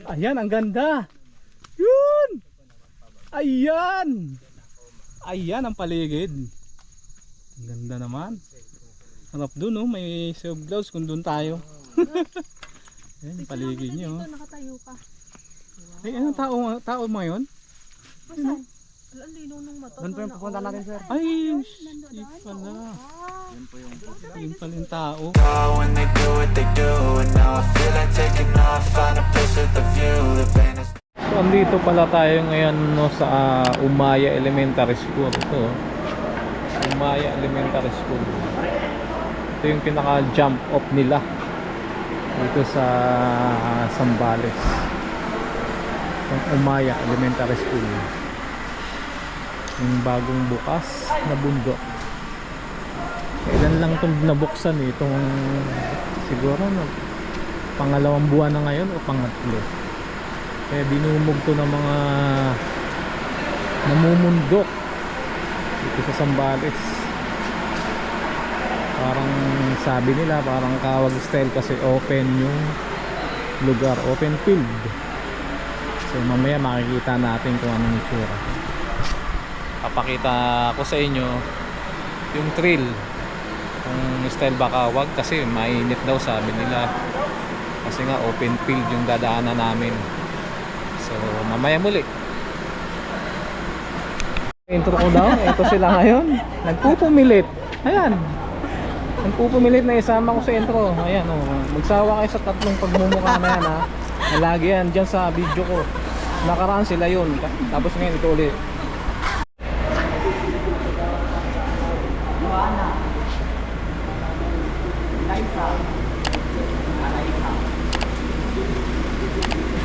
Ayan, ang ganda. Yun. Ayan. Ayan ang paligid. Ang ganda naman. Harap dun, oh, may self gloves kung dun tayo. Ayan, paligid nyo. Nakatayo ka. Ay, anong tao mo yun? Saan? Ang lino ng mata. Doon po yung pupunta natin, sir. Ay, shit pala. Yun pala yung tao. When they do what they do, and now I feel like taking off, find a place with a view, the pain is. So, andito pala tayo ngayon, no, sa Umaya Elementary School. Ito, Umaya Elementary School. Ito yung pinaka jump off nila dito sa Zambales. Yung Umaya Elementary School, yung bagong bukas na bundok. Kailan lang itong nabuksan eh, itong siguro no, pangalawang buwan na ngayon o pangatlo. Kaya dinumog to ng mga namumundok dito sa Zambales. Parang sabi nila parang Kawag style kasi open yung lugar, open field. So mamaya makikita natin kung anong itsura. Papakita ko sa inyo yung trail kung style ba Kawag kasi mainit daw sabi nila. Kasi nga open field yung dadaanan namin. So mamaya muli. Intro ko daw, ito sila ngayon. Nagpupumilit. Ayan. Nagpupumilit na isama ko sa intro. Ayan oh. Magsawa kayo sa tatlong pagmumukha na yan ha. Lagi yan dyan sa video ko. Nakaraan sila yun. Tapos ngayon ito ulit.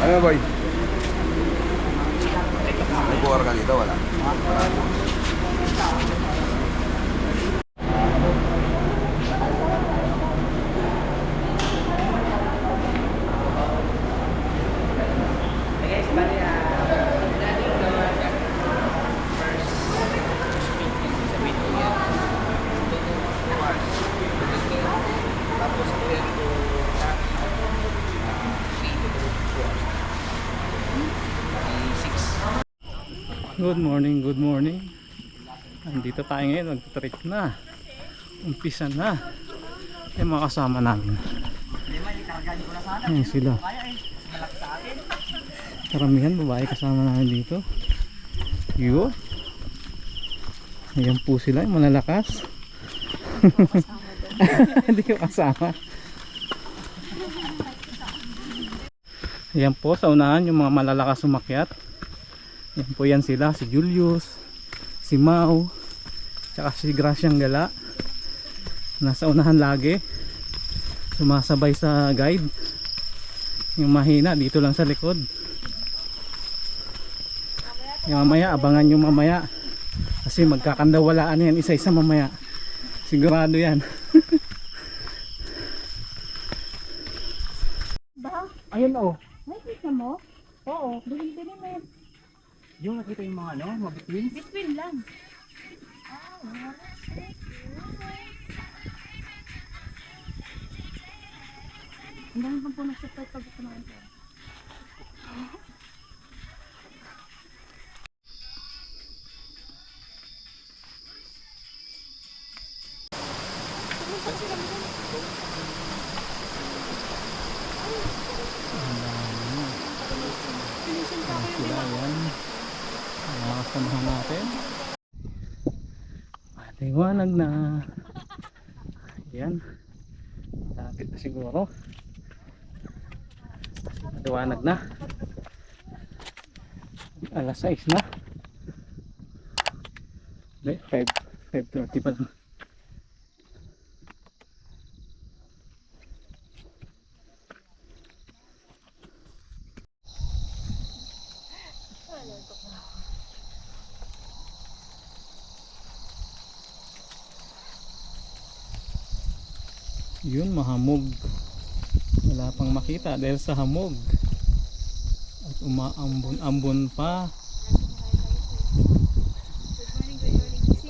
Ano boy? May buwar ka dito, wala? Good morning, good morning. Nandito tayo ngayon, nag-trek na. Umpisa na. Yung mga kasama namin. Ayan sila. Karamihan babae kasama namin dito. Yun. Ayan po sila, yung malalakas. Hindi ko kasama. Ayan po, sa unahan yung mga malalakas umakyat. Yan po yan sila, si Julius, si Mau, tsaka si Graciang Gala. Nasa unahan lagi. Sumasabay sa guide. Yung mahina dito lang sa likod. Yung mamaya, abangan yung mamaya. Kasi magkakandawalaan yan isa-isa mamaya. Sigurado yan. Ba? Ayun oh. Nakikita mo? Oo. Bilhin-bilhin mo yan. Yung nakita yung mga ano, mga between. Between lang. Ang dami pang po nag-support pag kumain ko. Sila yan. Mga kasamahan natin. Liwanag na. Yan. Lapit na siguro. Liwanag na. Alas 6 na. 5:30 pa lang. Yun, mahamog. Wala pang makita dahil sa hamog. At umaambon-ambon pa.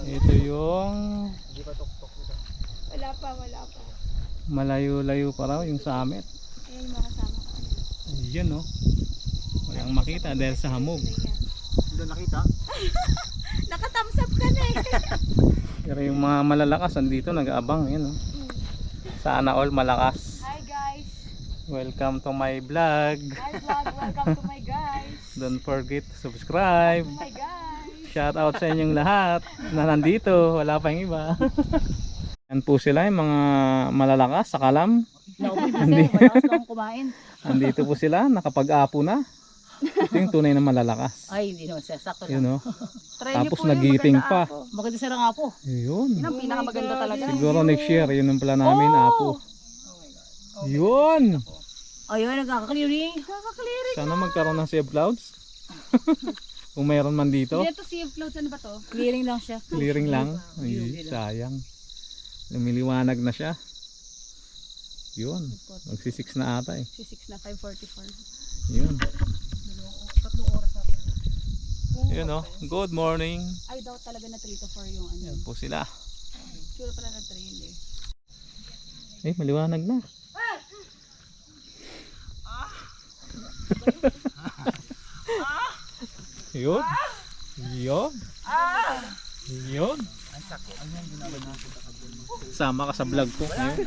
Ito yung Wala pa. malayo-layo pa raw yung summit. Ayan yung mga kasama ko. Ayun oh. Walang makita dahil sa hamog. Doon nakita. Naka-thumbs up ka na eh. Pero yung mga malalakas andito nag-aabang. Yan, oh. Sana all malakas. Hi guys. Welcome to my vlog. Hi vlog. Welcome to my guys. Don't forget to subscribe. To my guys. Shout out sa inyong lahat na nandito. Wala pa yung iba. Yan po sila yung mga malalakas sa kalam. Malakas kang kumain. Andito po sila, nakapag-apo na. Ito yung tunay na malalakas. Ay, hindi naman siya. Sakto Yun, lang. oh. Tapos nagiting pa. Maganda siya ng apo. Yun. Yun ang pinakamaganda talaga. Siguro next year, yun ang pala namin, apo. Yun. Ayun, nagkaka-clearing. Nagkaka-clearing. Sana magkaroon ng sea of clouds. Kung mayroon man dito. Dito sea of clouds, ano ba to? Clearing lang siya. Clearing lang. Ay, sayang. Lumiliwanag na siya. Yun. Magsi-6 na ata eh. Si 6 na 5:44. Yun. 3 oras natin. Yun, oh. Good morning. I doubt talaga na 3 to 4 yung ano. Yan po sila. Sure pala na 3 hindi. Eh, maliwanag na. Yun. Yun. Yun. Sama ka sa vlog ko ngayon.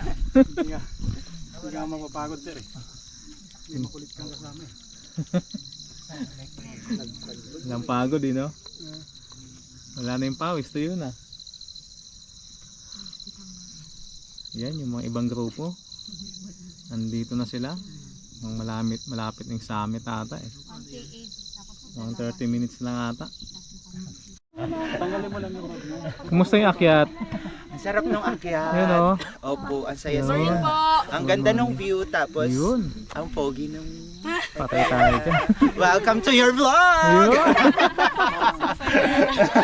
Hindi ka mapapagod sir eh. Hindi makulit kang kasama eh. Walang pagod eh, no? Wala na yung pawis. Ito yun, ah. Yan, yung mga ibang grupo. Nandito na sila. Malapit ng summit ata eh. Mga 30 minutes lang ata. Kumusta yung akyat? Ang sarap ng akyat. Yun, oh. Opo, ang saya-saya. Ang ganda ng view, tapos Yun. ang pogi ng... Patay tayo dyan. Welcome to your vlog! Yun.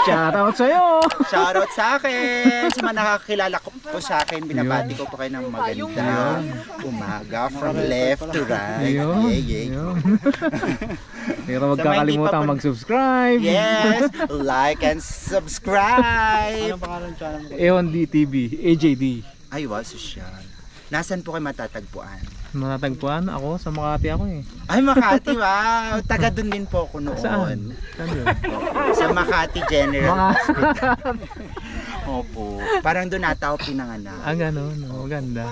Shout out sa'yo. Shoutout sa akin! Sa mga nakakilala ko po sa akin, binabati ko po kayo ng magandang umaga from left to right. Ayun. Yeah, yeah. Ayun. Pero wag kakalimutan mag-subscribe. Yes! Like and subscribe! Ewan DTV, AJD. Ay, wow, sosyal. Nasaan po kayo matatagpuan? Matatagpuan ako sa Makati ako eh. Ay, Makati, wow! Taga doon din po ako noon. Saan? Saan yun? Sa Makati General. Mga... Opo. Parang doon ata ako pinanganak. Ah, ganun. Oh, ganda.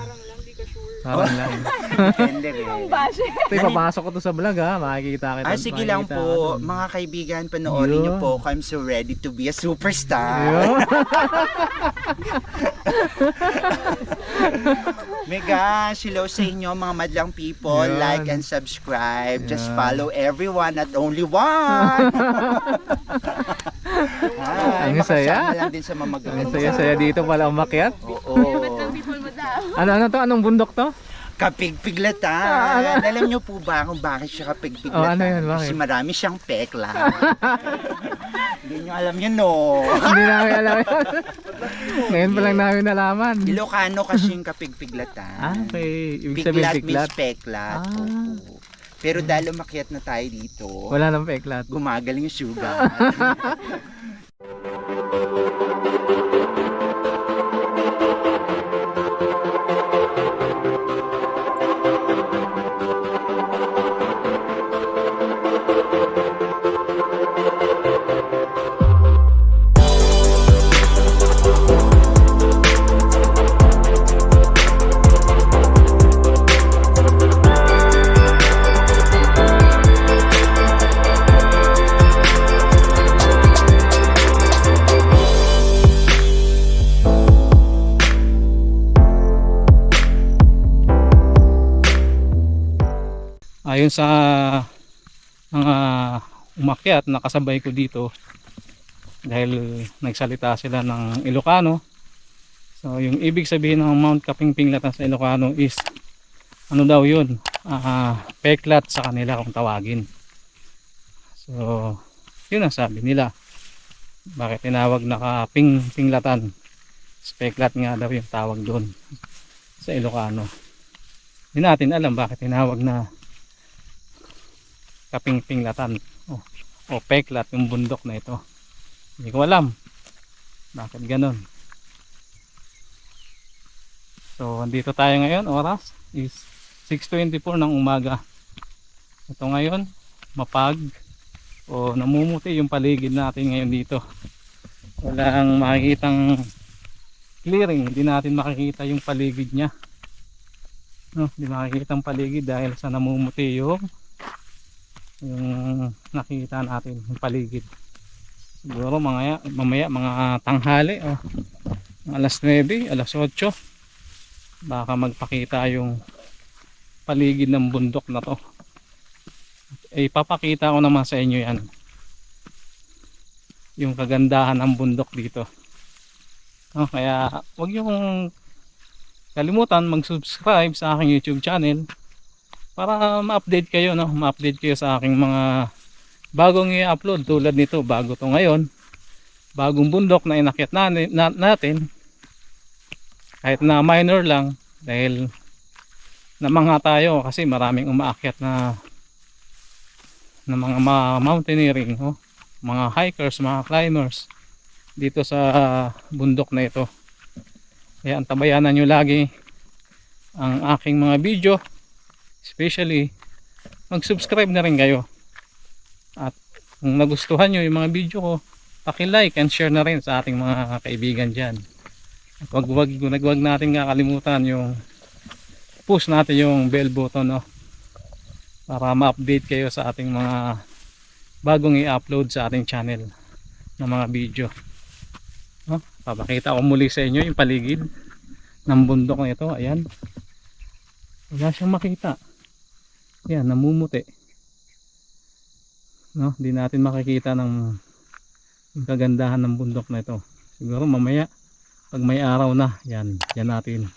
Parang lang. Depende rin. Ito, ipapasok ko to sa vlog ha. Makikita kita. Ah, sige lang makikita po. ka dun. Mga kaibigan, panoorin niyo Yun. po. I'm so ready to be a superstar. Yun. My gosh, hello sa inyo mga madlang people. Yun. Like and subscribe. Just Yan. follow everyone at only one. Ay, Ang saya. makasama lang din sa mga Ang magaganda. saya-saya dito pala umakyat. Oo. Ano to? Anong bundok to? Kapigpiglatan. Alam niyo po ba kung bakit siya kapigpiglatan? Oh, ano yun? Bakit? Kasi marami siyang pekla. Hindi niyo alam yun, no? Hindi namin alam yun. Ngayon pa lang namin nalaman. Ilocano kasi yung kapigpiglatan. Ah, okay. Ibig sabihin Piglat piklat. means peklat. Ah. Opo. Pero dahil umakyat na tayo dito, Wala nang peklat. gumagaling yung sugar. Ayon sa mga umakyat na kasabay ko dito, dahil nagsalita sila ng Ilocano. So yung ibig sabihin ng Mount Kapingpinglatan sa Ilocano is ano daw yun, peklat sa kanila kung tawagin. So yun ang sabi nila. Bakit tinawag na Kapingpinglatan? Peklat nga daw yung tawag doon sa Ilocano. Hindi natin alam bakit tinawag na Kapingpinglatan o peklat yung bundok na ito. Hindi ko alam bakit ganon. So andito tayo ngayon, oras is 6:24 ng umaga. Ito ngayon mapag o namumuti yung paligid natin ngayon dito. Walang makikitang clearing, hindi natin makikita yung paligid niya. No, hindi makikita ang paligid dahil sa namumuti yung nakita natin yung paligid. Siguro mamaya mga tanghali o alas 9, alas 8 baka magpakita yung paligid ng bundok na to. Ipapakita ko naman sa inyo yan, yung kagandahan ng bundok dito. No, kaya huwag niyo kong kalimutan mag-subscribe sa aking YouTube channel para ma-update kayo, no? Ma-update kayo sa aking mga bagong i-upload tulad nito. Bago to ngayon, bagong bundok na inakyat natin, kahit na minor lang dahil namangha tayo kasi maraming umaakyat na mga mountaineering, no? Mga hikers, mga climbers dito sa bundok na ito. Kaya antabayanan nyo lagi ang aking mga video, especially mag-subscribe na rin kayo, at kung nagustuhan nyo yung mga video ko, paki-like and share na rin sa ating mga kaibigan dyan. At wag natin kakalimutan yung push natin yung bell button, no? Para ma-update kayo sa ating mga bagong i-upload sa ating channel ng mga video. Papakita ko muli sa inyo yung paligid ng bundok na ito. Ayan, wala siyang makita. Ayan, namumuti, no? Di natin makikita ng yung kagandahan ng bundok na ito. Siguro mamaya pag may araw na, yan natin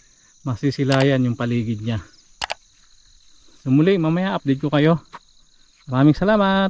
masisilayan yung paligid niya. So muli, mamaya update ko kayo. Maraming salamat.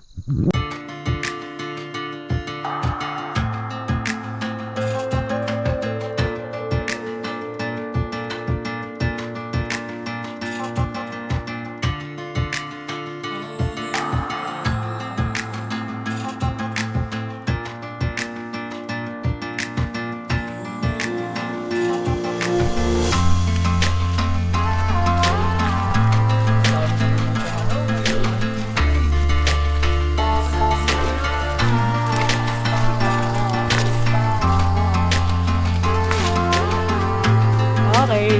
Okay.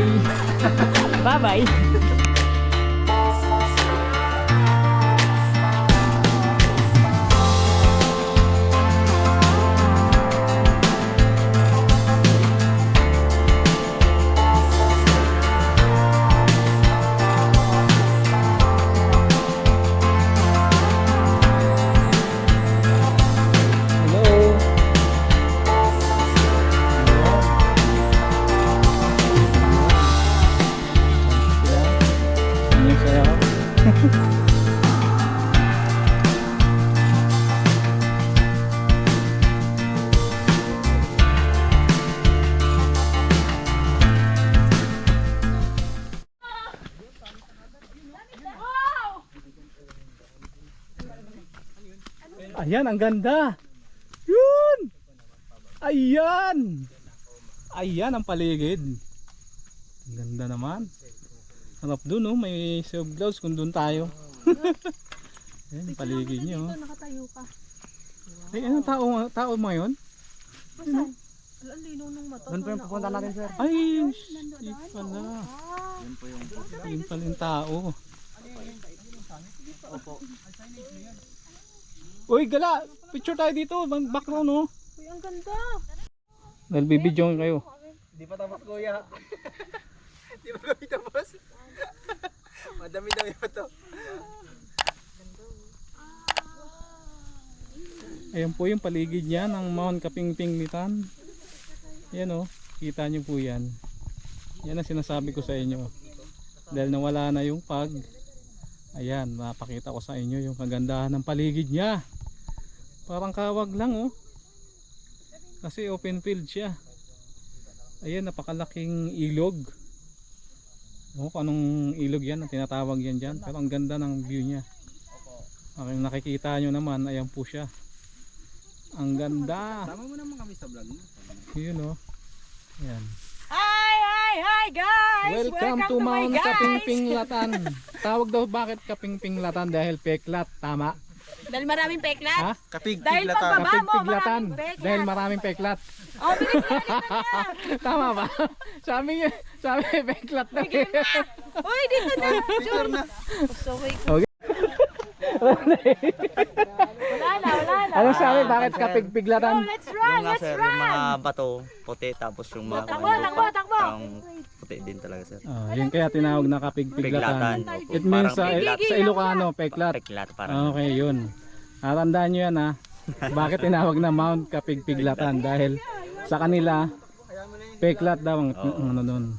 Bye-bye. Ayan, ang ganda. Yun. Ayan. Ayan ang paligid. Ang ganda naman. Harap dun, oh, may self gloves kung dun tayo. Ayan, paligid nyo. Dito nakatayo ka. Ay, anong tao mo yun? Basan? Ang lino nung mata. Doon po yung pupunta natin, sir. Ay, shit pala. Yun pala yung tao. Uy, gala! Picture tayo dito, background, no? Uy, ang ganda. Dahil bibidyoin kayo. Di pa tapos, kuya. Di pa kami tapos. Madami-dami pa to. Ayan po yung paligid niya ng Mount Kapingpinglitan. Ayan, oh, kita nyo po yan. Yan ang sinasabi ko sa inyo. Dahil nawala na yung pag, ayan, napakita ko sa inyo yung kagandahan ng paligid niya. Parang kawag lang, oh, kasi open field siya. Ayan, napakalaking ilog. Oh, kung anong ilog yan ang tinatawag yan dyan, pero ang ganda ng view niya. Ang nakikita nyo naman, ayan po siya. Ang ganda. Tama mo naman kami sa vlog mo. Yun, oh. Ayan. Hi guys! Welcome to Mount Kapingpinglatan. Tawag daw bakit Kapingpinglatan dahil peklat, tama. Dahil maraming peklat. Ha? Dahil pagbaba mo, Kapigpiglatan. maraming peklat. Dahil maraming peklat. Oh, binigyan na. Tama ba? Sabi niya, peklat na. Uy, dito na. Sure. Okay. Wala na. Anong sabi? Bakit kapigpiglatan? Oh, let's run, Yung nga let's sir, run. yung mga bato, puti, tapos yung mga Takbo. parang puti din talaga sir. Yun kaya tinawag na kapigpiglatan. Piglatan. Opo. It means Parang sa Ilocano, peklat. peklat. Parang Okay, yun. Tandaan nyo yan ha. Bakit tinawag na Mount Kapigpiglatan? Dahil sa kanila, peklat daw ang ano nun.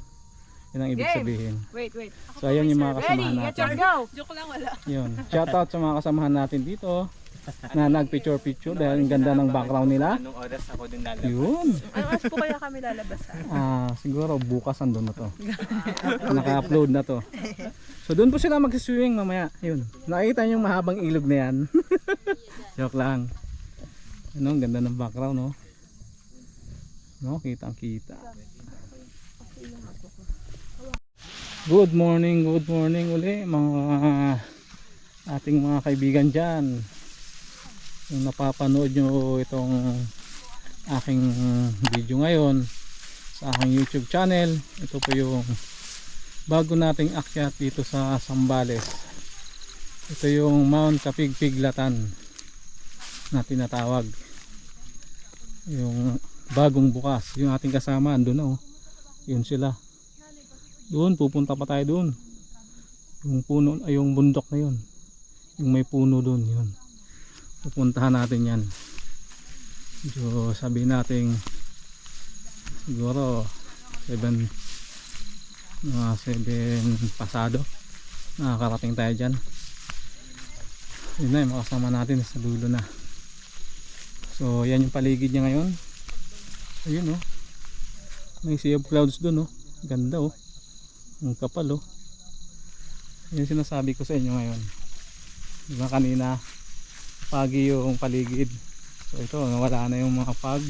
Yun ang ibig sabihin. Wait. So ayan yung mga kasamahan Ready, get natin. your go. Joke lang, wala. Yun. Shoutout sa mga kasamahan natin dito na nagpicture dahil ang ganda ng background nila. Anong oras ako din lalabas? Yun. Ano oras po kaya kami lalabas? Siguro bukas andun na to. Naka-upload na to. So doon po sila mag-swimming mamaya. Yun. Nakikita niyo yung mahabang ilog na yan. Joke lang. Ano, ang ganda ng background, no? No, kitang-kita. Good morning uli mga ating mga kaibigan dyan. Kung napapanood nyo itong aking video ngayon sa aking YouTube channel, ito po yung bago nating akyat dito sa Zambales. Ito yung Mount Kapigpiglatan na tinatawag, yung bagong bukas. Yung ating kasama andun na, oh. Yun sila. Doon pupunta pa tayo doon. Yung puno, ay yung bundok na yun, yung may puno doon, yun pupuntahan natin yan. So sabihin natin siguro 7 pasado nakakarating tayo dyan. Yun na yung makasama natin sa dulo na. So yan yung paligid niya ngayon. Ayun, oh, may sea of clouds dun, oh. Ganda, oh, ang kapal, oh. Yan sinasabi ko sa inyo ngayon. Diba kanina pagi yung paligid, so ito nawala na yung mga fog.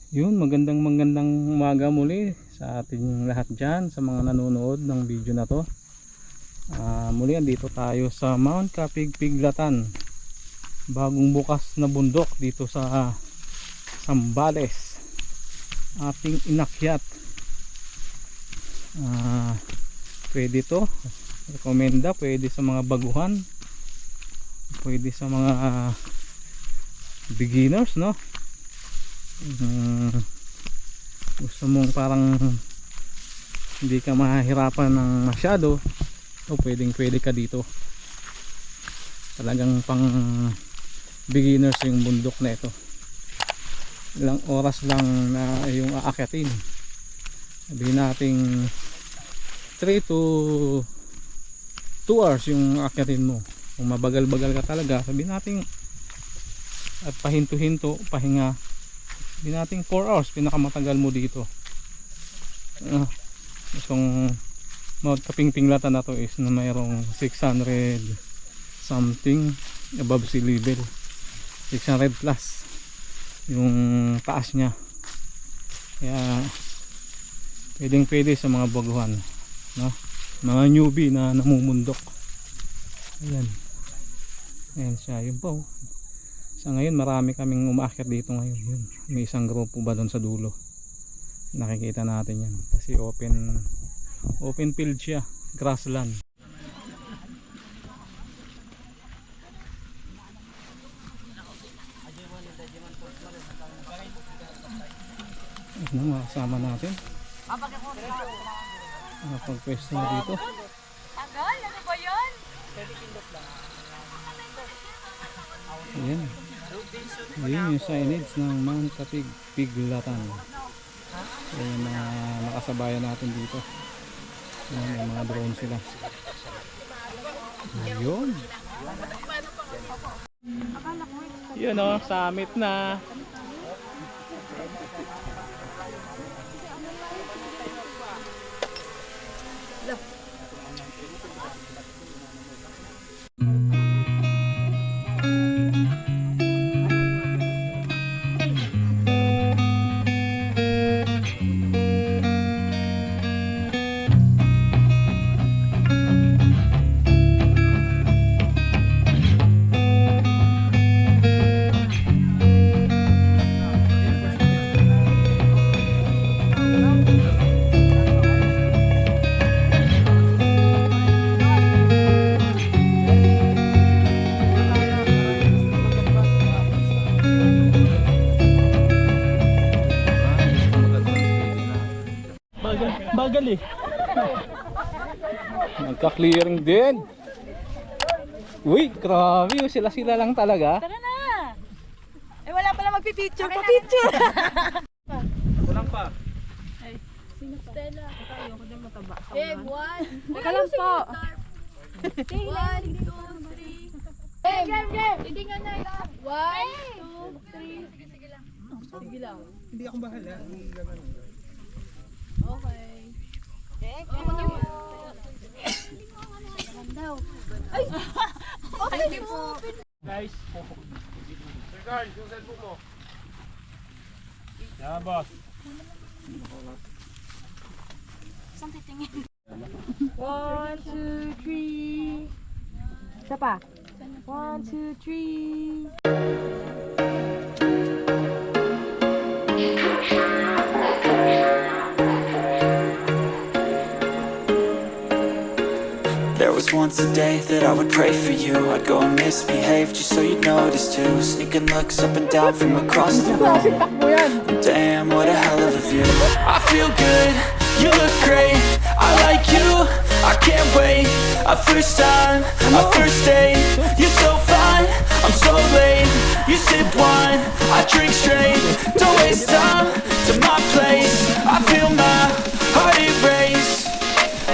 Yun, magandang umaga muli sa ating lahat dyan, sa mga nanonood ng video na to. Muli andito tayo sa Mount Kapigpiglatan, bagong bukas na bundok dito sa Zambales, ating inakyat. Pwede to, rekomenda, pwede sa mga baguhan, pwede sa mga beginners, no? Gusto mong parang hindi ka mahihirapan ng masyado, o pwede ka dito. Talagang pang beginners yung bundok na ito. Ilang oras lang na yung aakyatin. Sabihin natin 3 to 2 hours yung aakyatin mo. Kung mabagal-bagal ka talaga, sabihin natin at pahinto-hinto, pahinga, sabihin natin 4 hours pinakamatagal mo dito. Itong Mount Kapigpiglatan na to is na mayroong 600 something above sea level, 600 plus yung taas nya. Kaya pwede sa mga baguhan, no? Mga newbie na namumundok. Ayan siya, yun po. Sa ngayon marami kaming umaakyat dito ngayon. Yun, may isang grupo ba doon sa dulo, nakikita natin yan kasi open field siya, grassland. ng mga kasama natin. Pagpwesto na dito. Tagal, ano ba yan? Ayan. Ayan yung signage ng Mount Kapig Piglatan. Ayan yung mga nakasabayan natin dito. Ayan, yung mga drone sila. Ayun. Yun o, summit na. Bagal eh. Nagka-clearing din. Uy, grabe. Sila-sila lang talaga. Tara na! Eh wala pala magpipicture. Pa-picture! Kulang pa. Stella. Ayoko din mataba. Babe, 1. Teka lang po. 1, 2, 3. Game. Hindi nga na. 1, 2, 3. Sige lang. Sige lang. Hindi ako bahala. Okay. Ay! Okay po. Guys. Sir Carl, yung cellphone mo. Yeah, boss. Saan titingin? 1, 2, 3. Isa pa. 1, 2, 3. There was once a day that I would pray for you. I'd go and misbehave just so you'd notice too. Sneaking looks up and down from across the room. Damn, what a hell of a view. I feel good, you look great. I like you, I can't wait. A first time, a first date. You're so fine, I'm so late. You sip wine, I drink straight. Don't waste time to my place. I feel my heart erase.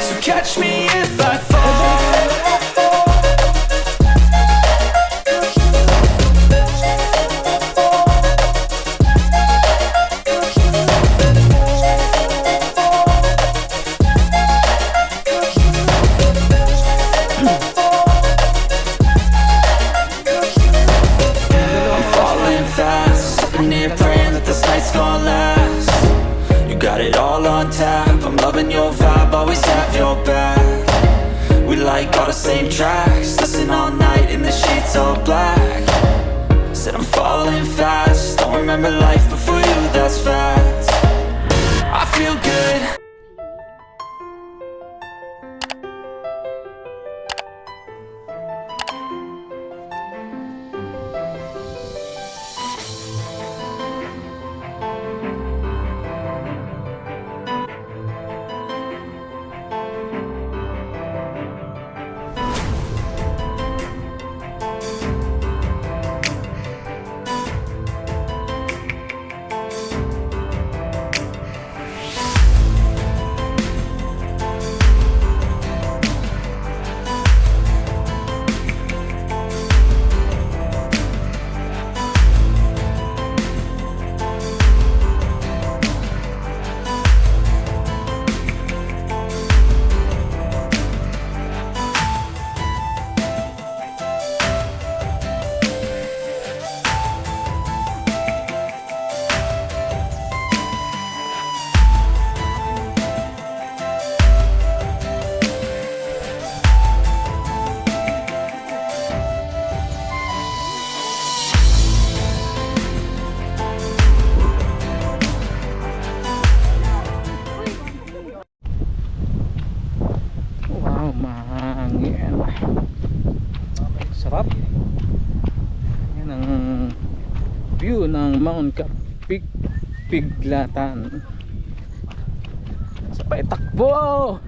So catch me if I fall. I'm falling fast, sitting here praying that this night's gonna last. You got it all on tap, I'm loving your vibe, always have your back. We like all the same tracks, listen all night in the sheets all black. Said I'm falling fast, don't remember life before you, that's fact. I feel good. Wow, mahangin. Sarap. Yan ang view ng Mount Kapig Piglatan. Sabay takbo!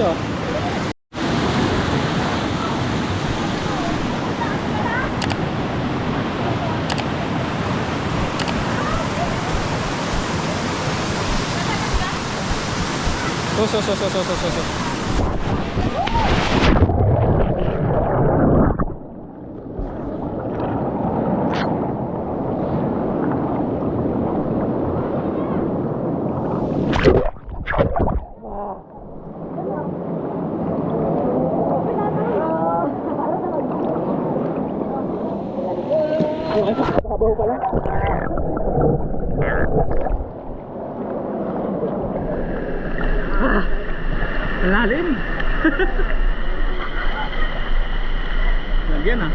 So. Lalim. Lagyan ah.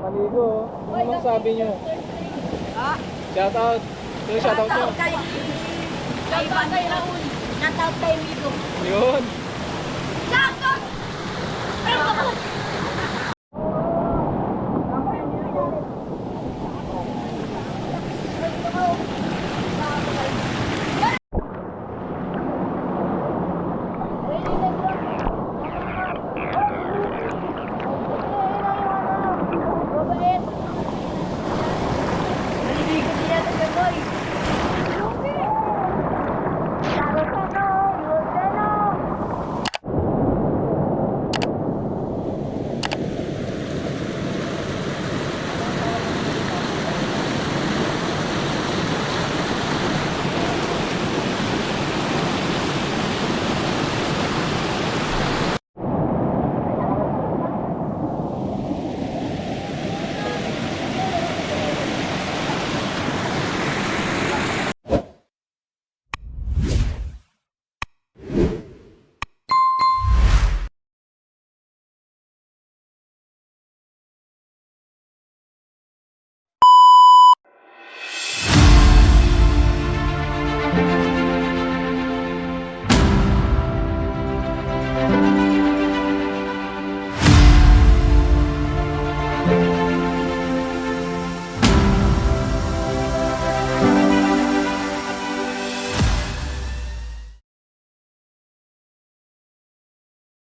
Maligo. Ano sabi nyo? Shoutout. Sino shoutout nyo? Shoutout kay Raul. Shoutout kay Migo. Yun. Shoutout! Pero ako!